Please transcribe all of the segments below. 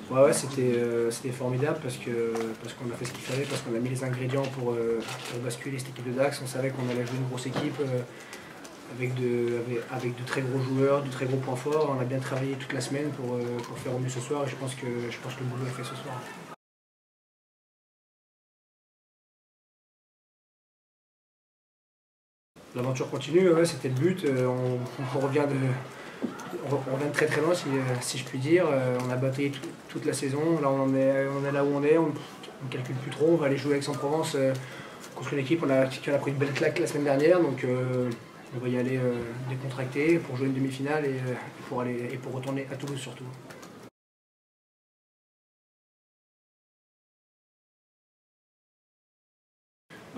Ouais, c'était formidable parce qu'on a fait ce qu'il fallait, parce qu'on a mis les ingrédients pour basculer cette équipe de Dax. On savait qu'on allait jouer une grosse équipe avec de très gros joueurs, de très gros points forts. On a bien travaillé toute la semaine pour faire au mieux ce soir et je pense que le boulot est fait ce soir. L'aventure continue, ouais, c'était le but. On revient de très très loin si je puis dire. On a bataillé toute la saison. Là on est là où on est. On ne calcule plus trop. On va aller jouer avec Aix-en-Provence contre une équipe qui en a pris une belle claque la semaine dernière. Donc on va y aller décontracté pour jouer une demi-finale et pour retourner à Toulouse surtout.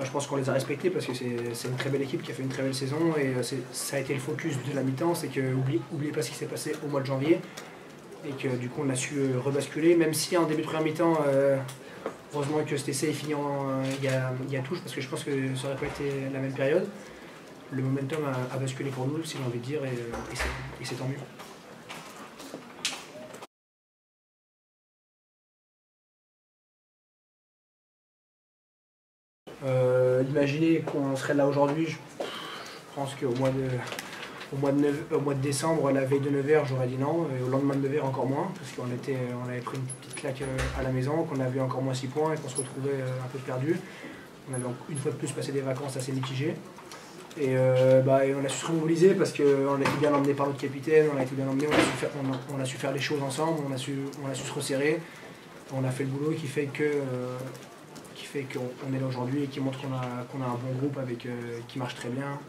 Je pense qu'on les a respectés parce que c'est une très belle équipe qui a fait une très belle saison et ça a été le focus de la mi-temps, c'est que oubliez pas ce qui s'est passé au mois de janvier et que du coup on a su rebasculer, même si en début de première mi-temps, heureusement que cet essai est fini il y a touche parce que je pense que ça n'aurait pas été la même période. Le momentum a basculé pour nous, si j'ai envie de dire, et c'est tant mieux. Imaginez qu'on serait là aujourd'hui, je pense qu'au mois de décembre, la veille de Nevers, j'aurais dit non, et au lendemain de Nevers encore moins, parce qu'on avait pris une petite claque à la maison, qu'on avait encore moins 6 points et qu'on se retrouvait un peu perdu. On avait une fois de plus passé des vacances assez mitigées. Et on a su se remobiliser parce qu'on a été bien emmené par notre capitaine, on a été bien emmené, on a su faire les choses ensemble, on a su se resserrer. On a fait le boulot qui fait qu'on est là aujourd'hui et qui montre qu'on a un bon groupe qui marche très bien.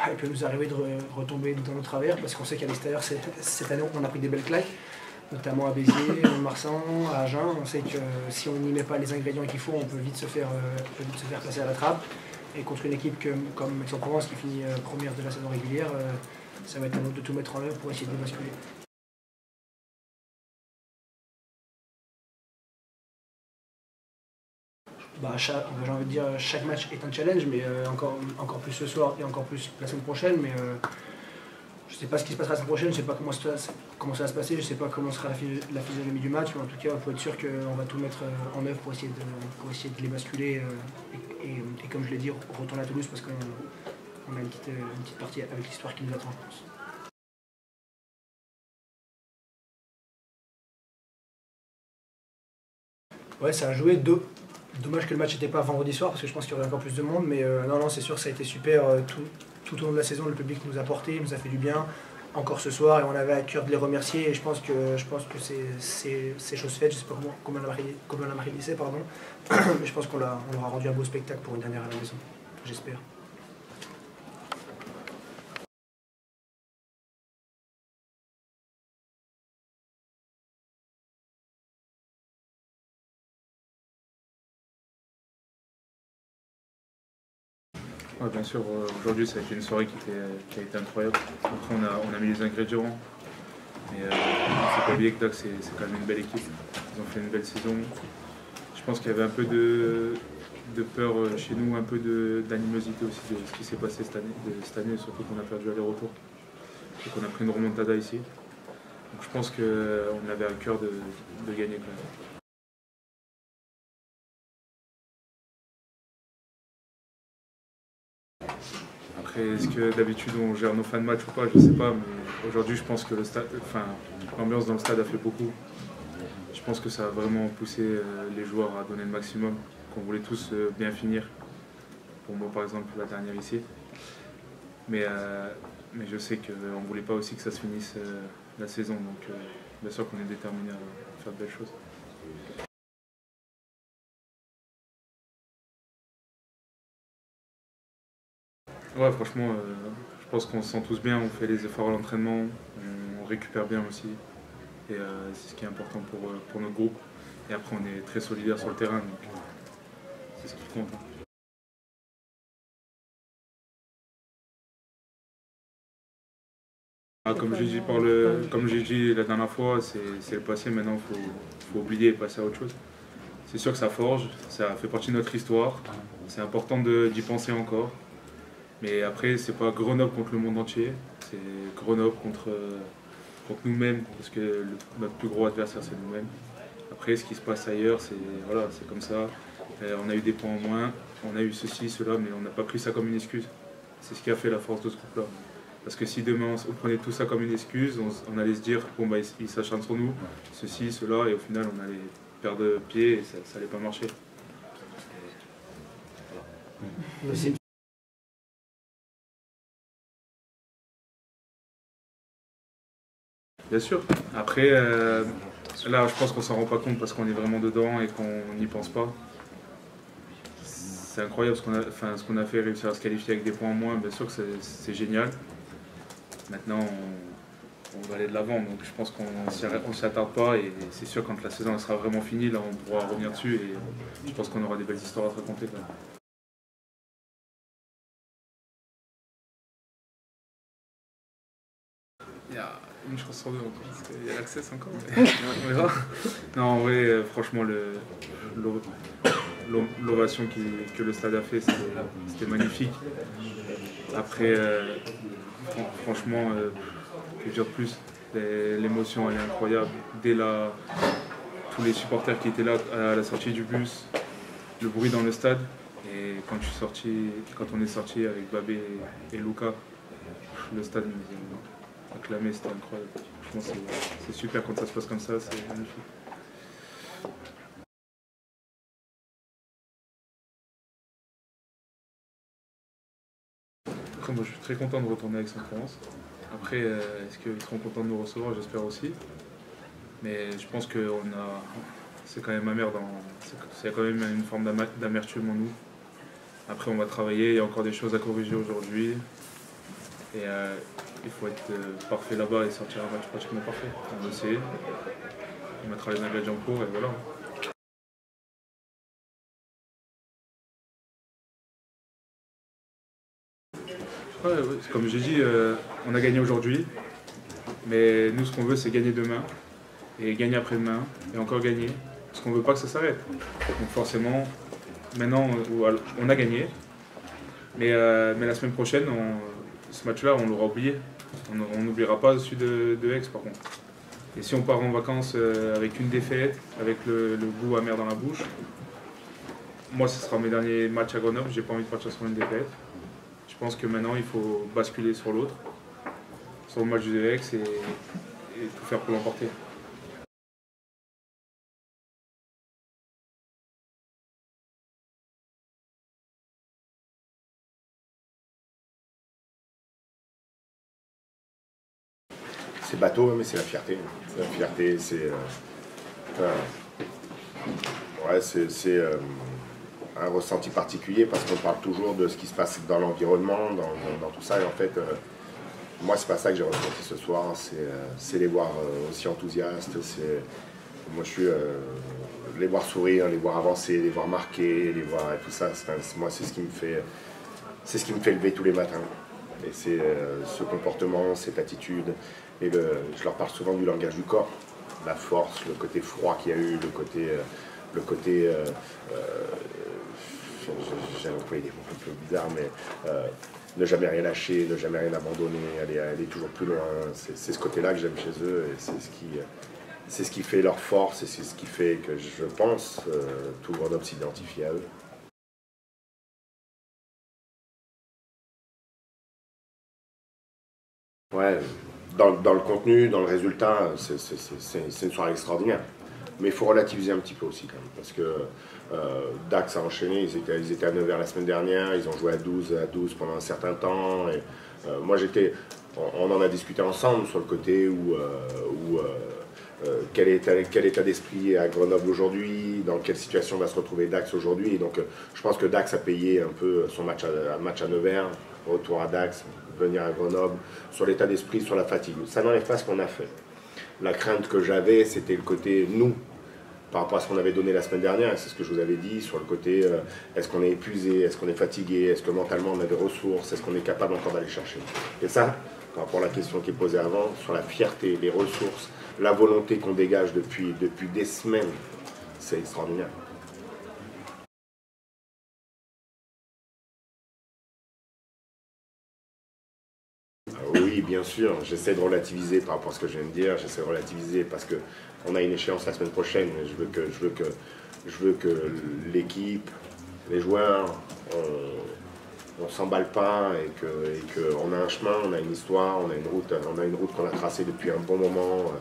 Il peut nous arriver de retomber dans nos travers parce qu'on sait qu'à l'extérieur, cette année, on a pris des belles claques, notamment à Béziers, à Marsan, à Agen. On sait que si on n'y met pas les ingrédients qu'il faut, on peut vite se faire passer à la trappe. Et contre une équipe comme Aix-en-Provence qui finit première de la saison régulière, ça va être à nous de tout mettre en œuvre pour essayer de basculer. J'ai envie de dire chaque match est un challenge, mais encore plus ce soir et encore plus la semaine prochaine. Mais je ne sais pas ce qui se passera la semaine prochaine, je ne sais pas comment ça va se passer, je ne sais pas comment sera la physionomie du match, mais en tout cas, il faut être sûr qu'on va tout mettre en œuvre pour essayer de les basculer et comme je l'ai dit, retourner à Toulouse parce qu'on a une petite partie avec l'histoire qui nous attend, je pense. Ouais, ça a joué. Dommage que le match n'était pas vendredi soir parce que je pense qu'il y aurait encore plus de monde, mais non, c'est sûr que ça a été super. Tout au long de la saison, le public nous a porté, nous a fait du bien. Encore ce soir, et on avait à cœur de les remercier. Et je pense que c'est chose faite. Je ne sais pas combien on a marqué d'essais, pardon. Mais je pense qu'on leur a rendu un beau spectacle pour une dernière à la maison. J'espère. Ouais, bien sûr, aujourd'hui ça a été une soirée qui a été incroyable. Après on a mis les ingrédients, mais il ne faut pas oublier que Dax c'est quand même une belle équipe. Ils ont fait une belle saison. Je pense qu'il y avait un peu de peur chez nous, un peu d'animosité aussi de ce qui s'est passé cette année, surtout qu'on a perdu aller-retour et qu'on a pris une remontada ici. Donc je pense qu'on avait à cœur de gagner quand même. Après, est-ce que d'habitude on gère nos fins de match ou pas, je ne sais pas, mais aujourd'hui je pense que l'ambiance dans le stade a fait beaucoup. Je pense que ça a vraiment poussé les joueurs à donner le maximum, qu'on voulait tous bien finir. Pour moi par exemple la dernière ici. Mais je sais qu'on ne voulait pas aussi que ça se finisse la saison, donc bien sûr qu'on est déterminé à faire de belles choses. Ouais, franchement, je pense qu'on se sent tous bien, on fait les efforts à l'entraînement, on récupère bien aussi. Et c'est ce qui est important pour notre groupe. Et après, on est très solidaires sur le terrain, donc c'est ce qui compte. Comme j'ai dit la dernière fois, c'est le passé, maintenant il faut oublier et passer à autre chose. C'est sûr que ça forge, ça fait partie de notre histoire, c'est important d'y penser encore. Mais après, c'est pas Grenoble contre le monde entier, c'est Grenoble contre nous-mêmes, parce que notre plus gros adversaire, c'est nous-mêmes. Après, ce qui se passe ailleurs, c'est voilà, c'est comme ça. On a eu des points en moins, on a eu ceci, cela, mais on n'a pas pris ça comme une excuse. C'est ce qui a fait la force de ce groupe-là. Parce que si demain on prenait tout ça comme une excuse, on allait se dire bon bah ils s'acharnent sur nous, ceci, cela, et au final on allait perdre pied et ça allait pas marcher. Voilà. Bien sûr. Après, là, je pense qu'on s'en rend pas compte parce qu'on est vraiment dedans et qu'on n'y pense pas. C'est incroyable ce qu'on a fait, réussir à se qualifier avec des points en moins. Bien sûr que c'est génial. Maintenant, on va aller de l'avant. Donc, je pense qu'on s'y attarde pas. Et c'est sûr, quand la saison sera vraiment finie, là, on pourra revenir dessus. Et je pense qu'on aura des belles histoires à te raconter. Il y a une chance sur deux encore, parce qu'il y a l'accès encore. Mais on verra. Non, en vrai, franchement, l'ovation que le stade a fait, c'était magnifique. Après, franchement, que dire de plus, l'émotion elle est incroyable. Dès là, tous les supporters qui étaient là à la sortie du bus, le bruit dans le stade. Et quand on est sorti avec Babé et Luca, le stade nous a acclamé, c'était incroyable. Franchement, c'est super quand ça se passe comme ça, c'est magnifique. Après, moi, je suis très content de retourner avec Aix-en-Provence. Après, est-ce qu'ils seront contents de nous recevoir? J'espère aussi. Mais je pense que c'est quand même amer, c'est quand même une forme d'amertume en nous. Après, on va travailler, il y a encore des choses à corriger aujourd'hui. Et il faut être parfait là-bas et sortir un match pratiquement parfait. On va essayer. On mettra les ingrédients pour et voilà. Ouais, comme j'ai dit, on a gagné aujourd'hui. Mais nous, ce qu'on veut, c'est gagner demain. Et gagner après-demain. Et encore gagner. Parce qu'on ne veut pas que ça s'arrête. Donc forcément, maintenant, on a gagné. Mais la semaine prochaine, ce match-là, on l'aura oublié. On n'oubliera pas celui de Aix, par contre. Et si on part en vacances avec une défaite, avec le goût amer dans la bouche, moi, ce sera mes derniers matchs à Grenoble. J'ai pas envie de partir sur une défaite. Je pense que maintenant, il faut basculer sur l'autre, sur le match de Aix et tout faire pour l'emporter. C'est bateau, mais c'est la fierté. C'est la fierté, c'est un ressenti particulier parce qu'on parle toujours de ce qui se passe dans l'environnement, dans tout ça. Et en fait, moi, c'est pas ça que j'ai ressenti ce soir. C'est les voir aussi enthousiastes. Moi, je suis les voir sourire, les voir avancer, les voir marquer, les voir et tout ça. Moi, c'est ce qui me fait lever tous les matins. Et c'est ce comportement, cette attitude. Et je leur parle souvent du langage du corps, la force, le côté froid qu'il y a eu, le côté j'ai employé des mots un peu bizarres, mais ne jamais rien lâcher, ne jamais rien abandonner, aller toujours plus loin. C'est ce côté-là que j'aime chez eux et c'est ce qui fait leur force et c'est ce qui fait que je pense tout Grenoble s'identifie à eux. Ouais, dans le contenu, dans le résultat, c'est une soirée extraordinaire. Mais il faut relativiser un petit peu aussi quand même, parce que Dax a enchaîné, ils étaient à 9h la semaine dernière, ils ont joué à 12 pendant un certain temps. Et, moi on en a discuté ensemble sur le côté où quel état d'esprit à Grenoble aujourd'hui, dans quelle situation va se retrouver Dax aujourd'hui. Donc je pense que Dax a payé un peu son match à Nevers, retour à Dax, venir à Grenoble, sur l'état d'esprit, sur la fatigue. Ça n'enlève pas ce qu'on a fait. La crainte que j'avais, c'était le côté nous, par rapport à ce qu'on avait donné la semaine dernière, c'est ce que je vous avais dit, sur le côté est-ce qu'on est épuisé, est-ce qu'on est fatigué, est-ce que mentalement on a des ressources, est-ce qu'on est capable encore d'aller chercher. Et ça, par rapport à la question qui est posée avant, sur la fierté, les ressources, la volonté qu'on dégage depuis des semaines, c'est extraordinaire. Oui, bien sûr. J'essaie de relativiser par rapport à ce que je viens de dire. J'essaie de relativiser parce qu'on a une échéance la semaine prochaine. Je veux que l'équipe, les joueurs, on s'emballe pas et qu'on a un chemin, on a une histoire, on a une route qu'on a tracée depuis un bon moment.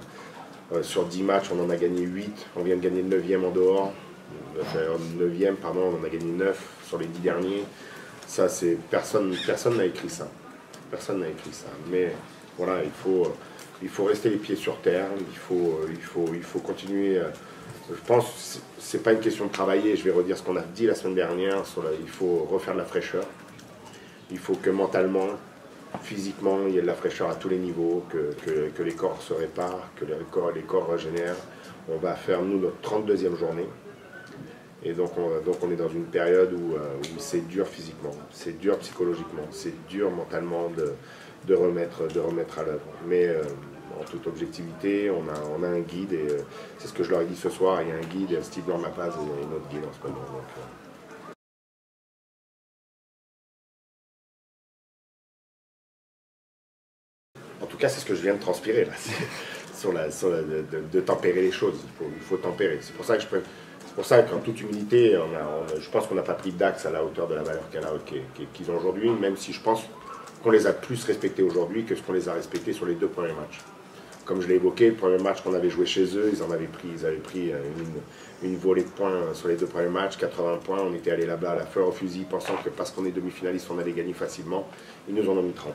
Sur 10 matchs, on en a gagné 8. On vient de gagner le 9e en dehors. Le 9e, pardon, on en a gagné 9 sur les 10 derniers. Ça, c'est personne n'a écrit ça. Personne n'a écrit ça. Mais voilà, il faut rester les pieds sur terre. Il faut continuer. Je pense que ce n'est pas une question de travailler. Je vais redire ce qu'on a dit la semaine dernière. Il faut refaire de la fraîcheur. Il faut que mentalement, physiquement, il y ait de la fraîcheur à tous les niveaux, que les corps se réparent, que les corps régénèrent. On va faire, nous, notre 32e journée. Et donc on est dans une période où c'est dur physiquement, c'est dur psychologiquement, c'est dur mentalement de remettre à l'œuvre. Mais en toute objectivité, on a un guide, et c'est ce que je leur ai dit ce soir, il y a un guide, et Steve Dormapaz est notre guide en ce moment. En tout cas, c'est ce que je viens de transpirer là, de tempérer les choses. Il faut tempérer. C'est pour ça qu'en toute humilité, je pense qu'on n'a pas pris Dax à la hauteur de la valeur qu'ils ont aujourd'hui, même si je pense qu'on les a plus respectés aujourd'hui que ce qu'on les a respectés sur les 2 premiers matchs. Comme je l'ai évoqué, le premier match qu'on avait joué chez eux, ils avaient pris une volée de points sur les 2 premiers matchs, 80 points. On était allé là-bas à la fleur au fusil, pensant que parce qu'on est demi-finaliste, on allait gagner facilement. Ils nous en ont mis 30.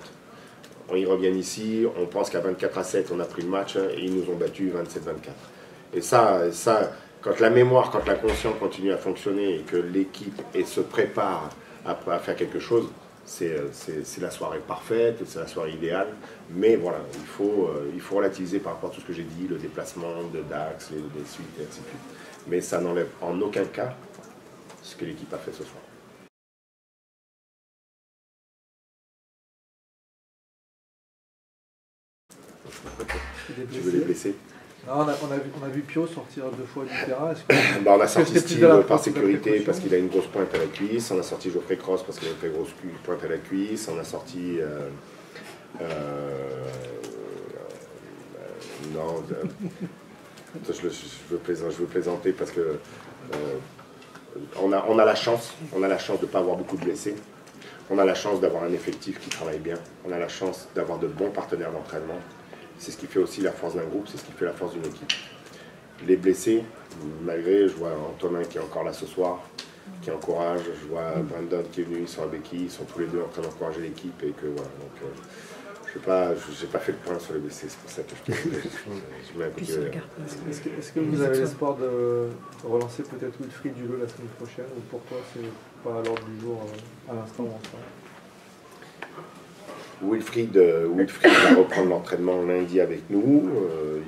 Ils reviennent ici, on pense qu'à 24-7, on a pris le match, et ils nous ont battus 27-24. Et ça, quand la mémoire, quand l'inconscient continue à fonctionner et que l'équipe se prépare à faire quelque chose, c'est la soirée parfaite, c'est la soirée idéale. Mais voilà, il faut relativiser par rapport à tout ce que j'ai dit, le déplacement de Dax, les suites, et ainsi de suite. Mais ça n'enlève en aucun cas ce que l'équipe a fait ce soir. Tu veux les blesser? On a vu Pio sortir 2 fois du terrain. On a sorti Steve par sécurité parce qu'il a une grosse pointe à la cuisse. On a sorti Geoffrey Cross parce qu'il a une très grosse pointe à la cuisse. On a sorti... non, je veux plaisanter parce que on a la chance de ne pas avoir beaucoup de blessés. On a la chance d'avoir un effectif qui travaille bien. On a la chance d'avoir de bons partenaires d'entraînement. C'est ce qui fait aussi la force d'un groupe, c'est ce qui fait la force d'une équipe. Les blessés, malgré, je vois Antonin qui est encore là ce soir, qui encourage, je vois Brandon qui est venu, ils sont à Becky, ils sont tous les deux en train d'encourager l'équipe, et que voilà. Donc, j'ai pas fait le point sur les blessés, c'est pour ça que je mets un coup de... Est-ce que vous avez l'espoir de relancer peut-être Wilfried Duleux la semaine prochaine, ou pourquoi c'est pas à l'ordre du jour à l'instant où on se parle? Wilfried va reprendre l'entraînement lundi avec nous,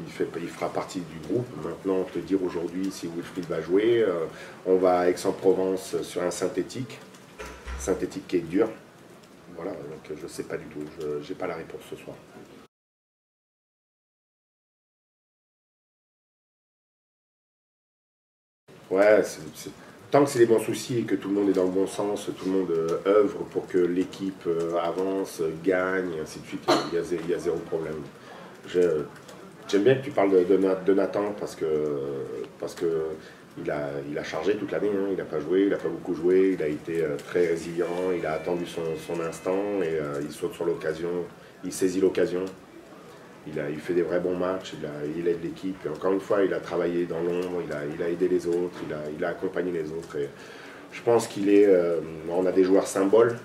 il fera partie du groupe. Maintenant, te dire aujourd'hui si Wilfried va jouer, on va à Aix-en-Provence sur un synthétique qui est dur. Voilà, donc je ne sais pas du tout, je n'ai pas la réponse ce soir. Ouais, tant que c'est les bons soucis et que tout le monde est dans le bon sens, tout le monde œuvre pour que l'équipe avance, gagne, et ainsi de suite, il y a zéro problème. J'aime bien que tu parles de Nathan parce que il a chargé toute l'année, hein. Il n'a pas joué, il n'a pas beaucoup joué, il a été très résilient, il a attendu son instant et il saute sur l'occasion, il saisit l'occasion. Il fait des vrais bons matchs, il aide l'équipe. Et encore une fois, il a travaillé dans l'ombre, il a aidé les autres, il a accompagné les autres. Et je pense on a des joueurs symboles,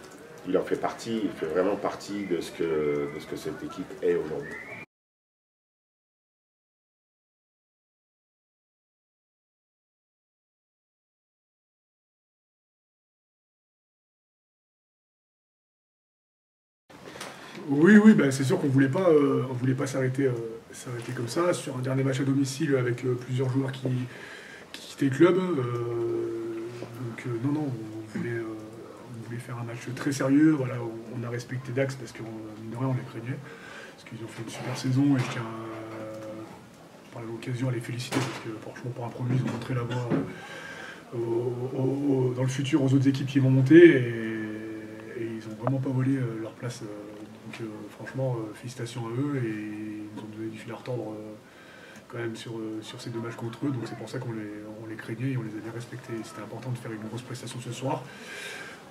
il en fait partie, il fait vraiment partie de ce que cette équipe est aujourd'hui. Oui, bah, c'est sûr qu'on voulait pas s'arrêter comme ça sur un dernier match à domicile avec plusieurs joueurs qui quittaient le club. Non, on voulait faire un match très sérieux. Voilà, on a respecté Dax parce qu'on les craignait, parce qu'ils ont fait une super saison et je tiens par l'occasion à les féliciter parce que franchement par un premier ils ont montré la voie dans le futur aux autres équipes qui vont monter et ils n'ont vraiment pas volé leur place Donc franchement, félicitations à eux et ils nous ont donné du fil à retordre quand même sur ces 2 matchs contre eux. Donc c'est pour ça qu'on les craignait et on les a bien respectés. C'était important de faire une grosse prestation ce soir.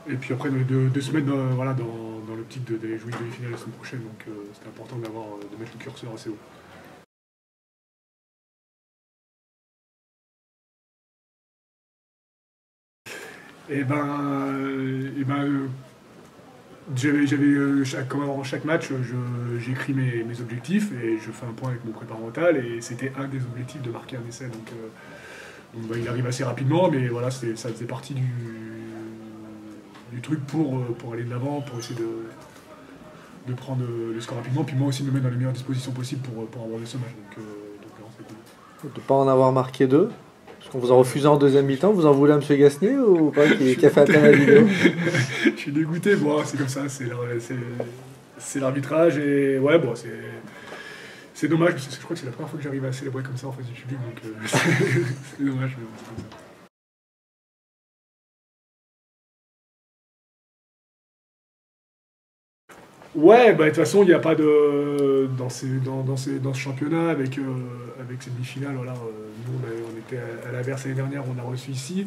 Et puis après, de se mettre dans l'optique d'aller jouer une demi-finale la semaine prochaine. Donc c'était important de mettre le curseur assez haut. Avant chaque match, j'écris mes objectifs et je fais un point avec mon prépa mental et c'était un des objectifs de marquer un essai. Donc il arrive assez rapidement, mais voilà, ça faisait partie du truc pour aller de l'avant, pour essayer de prendre le score rapidement, puis moi aussi de me mettre dans les meilleures dispositions possibles pour aborder ce match. Donc non, c'est cool. De ne pas en avoir marqué 2 parce qu'on vous a refusé en deuxième mi-temps, vous en voulez à M. Gasnier ou pas qui a fait appel à la vidéo? Je suis dégoûté, bon, c'est comme ça, c'est l'arbitrage et ouais, bon, c'est dommage, parce que je crois que c'est la première fois que j'arrive à célébrer comme ça en face du public, donc c'est dommage, mais bon, c'est comme ça. Ouais, bah de toute façon, il n'y a pas de dans ce championnat avec cette demi-finale. Voilà, nous on était à l'Averse l'année dernière, on a reçu ici.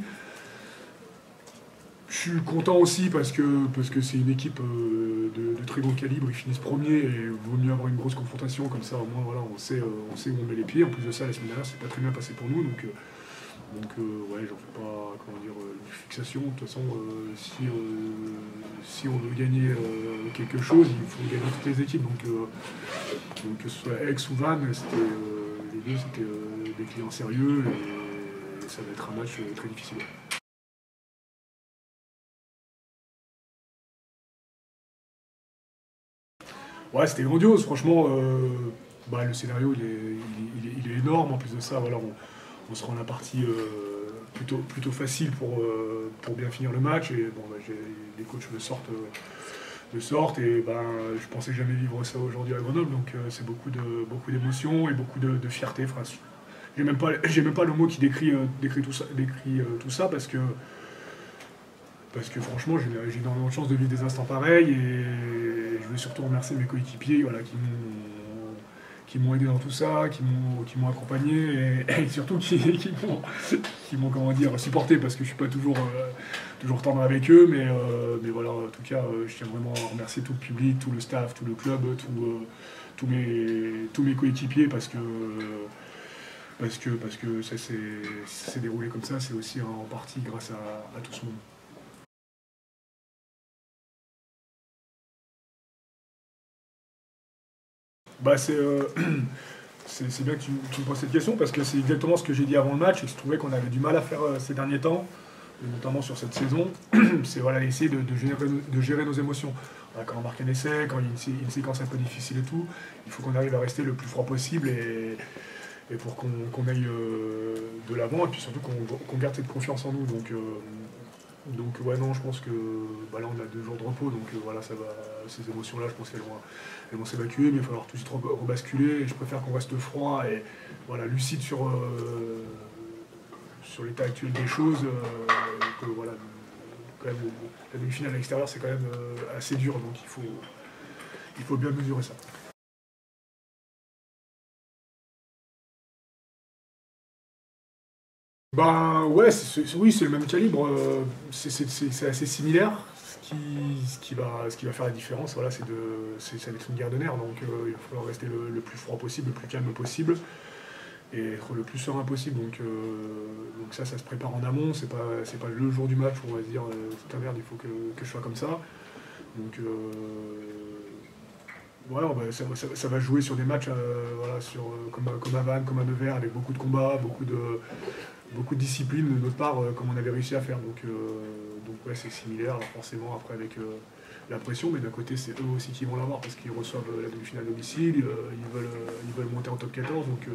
Je suis content aussi parce que c'est une équipe de très gros calibre. Ils finissent premiers et il vaut mieux avoir une grosse confrontation comme ça. Au moins, voilà, on sait où on met les pieds. En plus de ça, la semaine dernière, c'est pas très bien passé pour nous, donc ouais, j'en fais pas une fixation. De toute façon, si on veut gagner quelque chose, il faut gagner toutes les équipes. Donc que ce soit Aix ou Vannes, les deux c'était des clients sérieux et ça va être un match très difficile. Ouais, c'était grandiose, franchement. Le scénario il est énorme. En plus de ça, voilà, on se rend à la partie plutôt facile pour bien finir le match. Et bon, les coachs le sortent et je pensais jamais vivre ça aujourd'hui à Grenoble. Donc c'est beaucoup d'émotions et beaucoup de fierté. Enfin, j'ai même pas le mot qui décrit tout ça parce que franchement j'ai énormément de chance de vivre des instants pareils et je veux surtout remercier mes coéquipiers, voilà, qui m'ont aidé dans tout ça, qui m'ont accompagné et surtout qui m'ont supporté parce que je suis pas toujours tendre avec eux, mais voilà, en tout cas je tiens vraiment à remercier tout le public, tout le staff, tout le club, tous mes coéquipiers parce que ça s'est déroulé comme ça, c'est aussi en partie grâce à tout ce monde. C'est bien que tu me poses cette question parce que c'est exactement ce que j'ai dit avant le match et je trouvais qu'on avait du mal à faire ces derniers temps, notamment sur cette saison. C'est voilà, essayer de gérer nos émotions. Voilà, quand on marque un essai, quand il y a une séquence un peu difficile et tout, il faut qu'on arrive à rester le plus froid possible et pour qu'on aille de l'avant et puis surtout qu'on garde cette confiance en nous. Donc ouais, non, je pense que là on a 2 jours de repos, donc voilà, ça va, ces émotions-là, je pense qu'elles vont s'évacuer, mais il va falloir tout de suite rebasculer. Et je préfère qu'on reste froid et voilà, lucide sur l'état actuel des choses. Que voilà, quand même, la demi-finale à l'extérieur, c'est quand même assez dur, donc il faut bien mesurer ça. Ouais, oui, c'est le même calibre. C'est assez similaire. Ce qui va faire la différence, voilà, ça va être une guerre de nerfs. Donc il va falloir rester le plus froid possible, le plus calme possible, et être le plus serein possible. Donc ça se prépare en amont. C'est pas le jour du match où on va se dire putain merde, il faut que je sois comme ça. Donc voilà, ça va jouer sur des matchs voilà, comme à Vannes, comme à Nevers, avec beaucoup de combats, beaucoup de discipline de notre part, comme on avait réussi à faire. Donc ouais, c'est similaire, alors forcément après avec la pression, mais d'un côté c'est eux aussi qui vont l'avoir parce qu'ils reçoivent la demi-finale à domicile, ils veulent monter en top 14, donc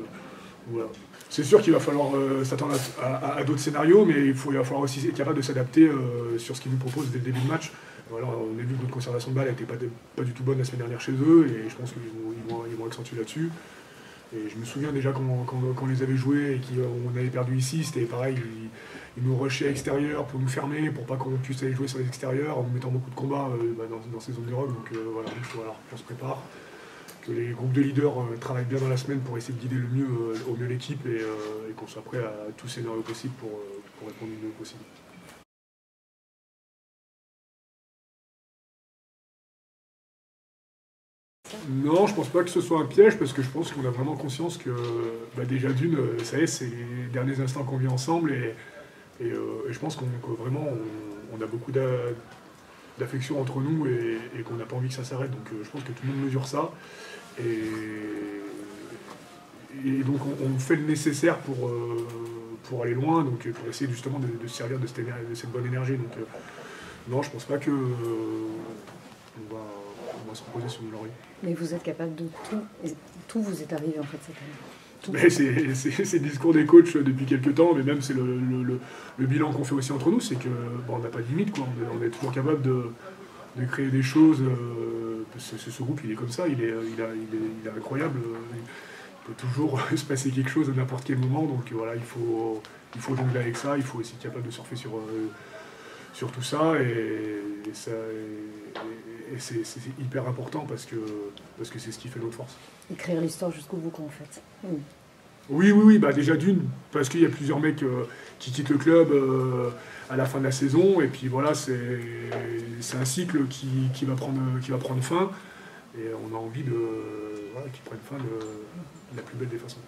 voilà. C'est sûr qu'il va falloir s'attendre à d'autres scénarios, mais il va falloir aussi être capable de s'adapter sur ce qu'ils nous proposent dès le début de match. Voilà, on a vu que notre conservation de balles n'était pas du tout bonne la semaine dernière chez eux, et je pense qu'ils vont accentuer là-dessus. Et je me souviens déjà quand on les avait joués et qu'on avait perdu ici, c'était pareil, ils nous rushaient à l'extérieur pour nous fermer, pour pas qu'on puisse aller jouer sur les extérieurs, en nous mettant beaucoup de combats dans ces zones de rock. Donc voilà, on se prépare. Que les groupes de leaders travaillent bien dans la semaine pour essayer de guider au mieux l'équipe et qu'on soit prêt à tout scénario possible pour répondre le mieux possible. Non, je pense pas que ce soit un piège parce que je pense qu'on a vraiment conscience que déjà d'une, ça y est, c'est les derniers instants qu'on vit ensemble et je pense que vraiment on a beaucoup d'affection entre nous et qu'on n'a pas envie que ça s'arrête. Donc je pense que tout le monde mesure ça et donc on fait le nécessaire pour aller loin, donc pour essayer justement de se servir de cette bonne énergie. Donc non, je pense pas que on va se reposer sur nos lauriers. Mais vous êtes capable de tout, et tout vous est arrivé en fait cette année. C'est le discours des coachs depuis quelques temps, mais même c'est le bilan qu'on fait aussi entre nous, c'est que on n'a pas de limite, quoi. On est toujours capable de créer des choses. Ce groupe, il est comme ça, il est incroyable. Il peut toujours se passer quelque chose à n'importe quel moment, donc voilà, il faut jongler avec ça, il faut aussi être capable de surfer sur tout ça, et c'est hyper important parce que c'est ce qui fait notre force. Écrire l'histoire jusqu'au bout, en fait. Oui, déjà d'une, parce qu'il y a plusieurs mecs qui quittent le club à la fin de la saison, et puis voilà, c'est un cycle qui va prendre fin, et on a envie qu'il prenne fin de la plus belle des façons.